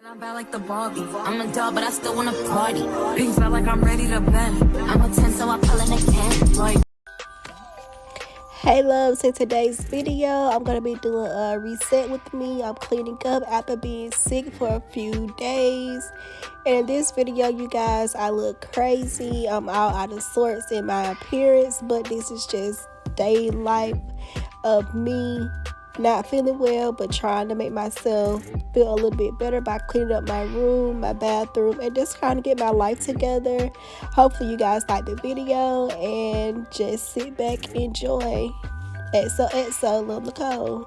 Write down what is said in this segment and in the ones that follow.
I'm bad like the Barbie. I'm a doll, but I still wanna party. Pink felt like I'm ready to bend. I'm a 10, so I pull in a can. Like, hey loves, in today's video I'm gonna be doing a reset with me. I'm cleaning up after being sick for a few days, and in this video, you guys, I look crazy. I'm all out of sorts in my appearance, but this is just day life of me not feeling well, but trying to make myself feel a little bit better by cleaning up my room, my bathroom, and just kind of get my life together. Hopefully you guys like the video and just sit back and enjoy. XOXO, Lil Nicole.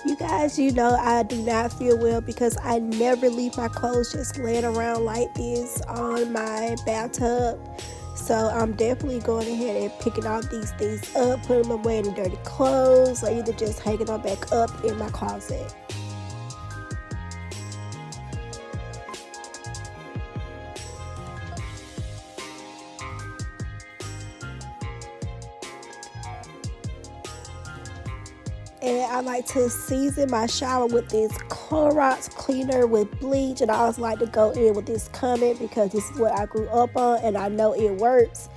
You guys, you know I do not feel well because I never leave my clothes just laying around like this on my bathtub. So I'm definitely going ahead and picking all these things up, putting them away in the dirty clothes, or either just hanging them back up in my closet. And I like to season my shower with this Clorox cleaner with bleach, and I always like to go in with this Comment because this is what I grew up on and I know it works.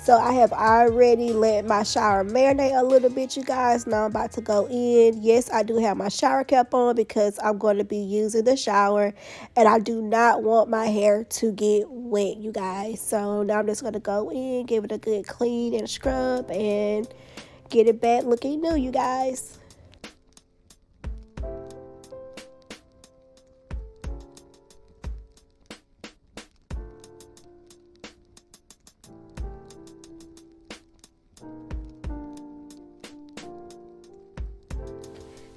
So I have already let my shower marinate a little bit, you guys. Now I'm about to go in. Yes, I do have my shower cap on because I'm going to be using the shower, and I do not want my hair to get wet, you guys. So now I'm just going to go in, give it a good clean and scrub, and get it back looking new, you guys.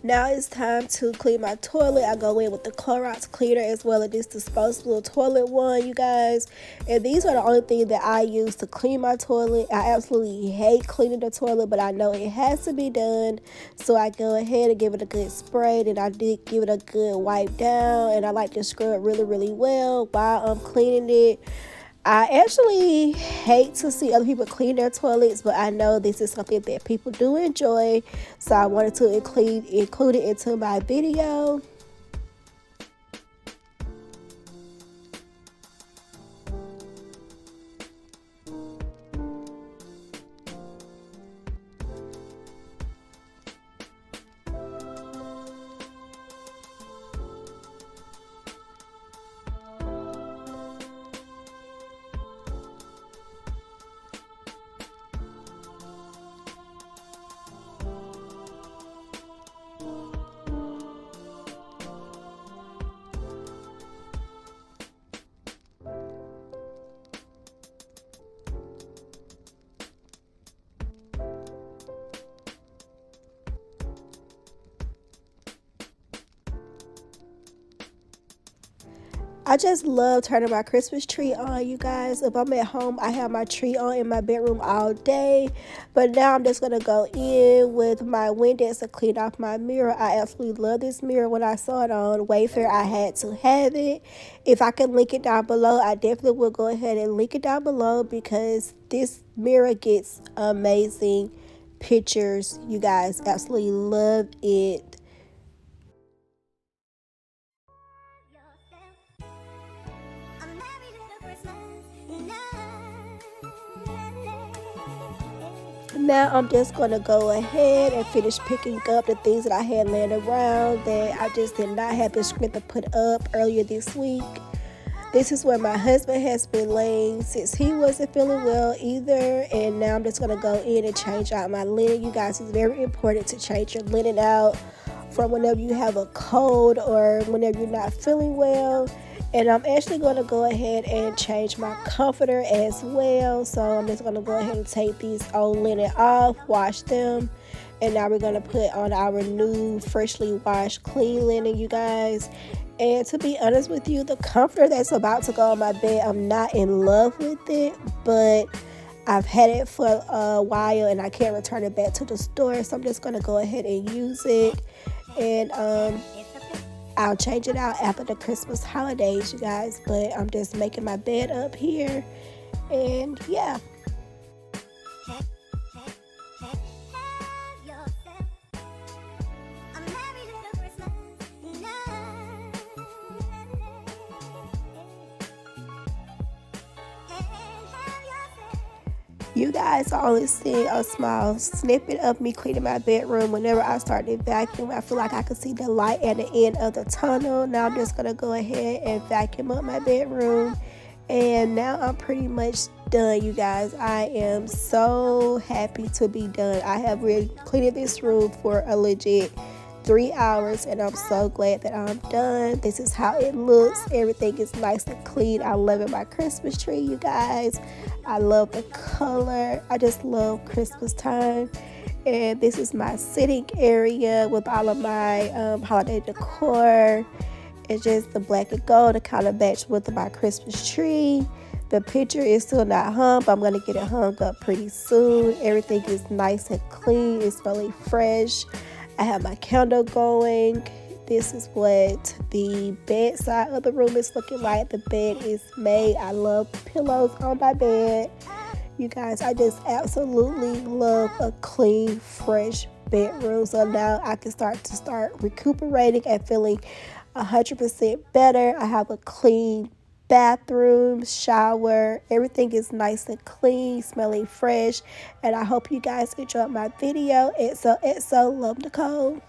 Now it's time to clean my toilet. I go in with the Clorox cleaner as well as this disposable toilet one, you guys. And these are the only things that I use to clean my toilet. I absolutely hate cleaning the toilet, but I know it has to be done. So I go ahead and give it a good spray. And I did give it a good wipe down. And I like to scrub really, really well while I'm cleaning it. I actually hate to see other people clean their toilets, but I know this is something that people do enjoy, so I wanted to include it into my video. I just love turning my Christmas tree on, you guys. If I'm at home, I have my tree on in my bedroom all day. But now I'm just going to go in with my Windex to clean off my mirror. I absolutely love this mirror. When I saw it on Wayfair, I had to have it. If I can link it down below, I definitely will go ahead and link it down below because this mirror gets amazing pictures. You guys, absolutely love it. Now I'm just going to go ahead and finish picking up the things that I had laying around that I just did not have the strength to put up earlier this week. This is where my husband has been laying since he wasn't feeling well either. And now I'm just going to go in and change out my linen. You guys, it's very important to change your linen out from whenever you have a cold or whenever you're not feeling well. And I'm actually going to go ahead and change my comforter as well. So I'm just going to go ahead and take these old linen off, wash them. And now we're going to put on our new freshly washed clean linen, you guys. And to be honest with you, the comforter that's about to go on my bed, I'm not in love with it. But I've had it for a while and I can't return it back to the store. So I'm just going to go ahead and use it. And I'll change it out after the Christmas holidays, you guys. But I'm just making my bed up here. And yeah. You guys are only seeing a small snippet of me cleaning my bedroom. Whenever I start to vacuum, I feel like I can see the light at the end of the tunnel. Now I'm just going to go ahead and vacuum up my bedroom. And now I'm pretty much done, you guys. I am so happy to be done. I have been cleaning this room for a legit 3 hours and I'm so glad that I'm done. This is how it looks. Everything is nice and clean. I love it. My Christmas tree, you guys. I love the color. I just love Christmas time. And this is my sitting area with all of my holiday decor. It's just the black and gold to kind of match with my Christmas tree. The picture is still not hung, but I'm going to get it hung up pretty soon. Everything is nice and clean. It's really fresh. I have my candle going. This is what the bedside of the room is looking like. The bed is made. I love pillows on my bed. You guys, I just absolutely love a clean, fresh bedroom. So now I can start recuperating and feeling 100% better. I have a clean bathroom, shower, everything is nice and clean, smelling fresh. And I hope you guys enjoyed my video. XOXO, love Nicole.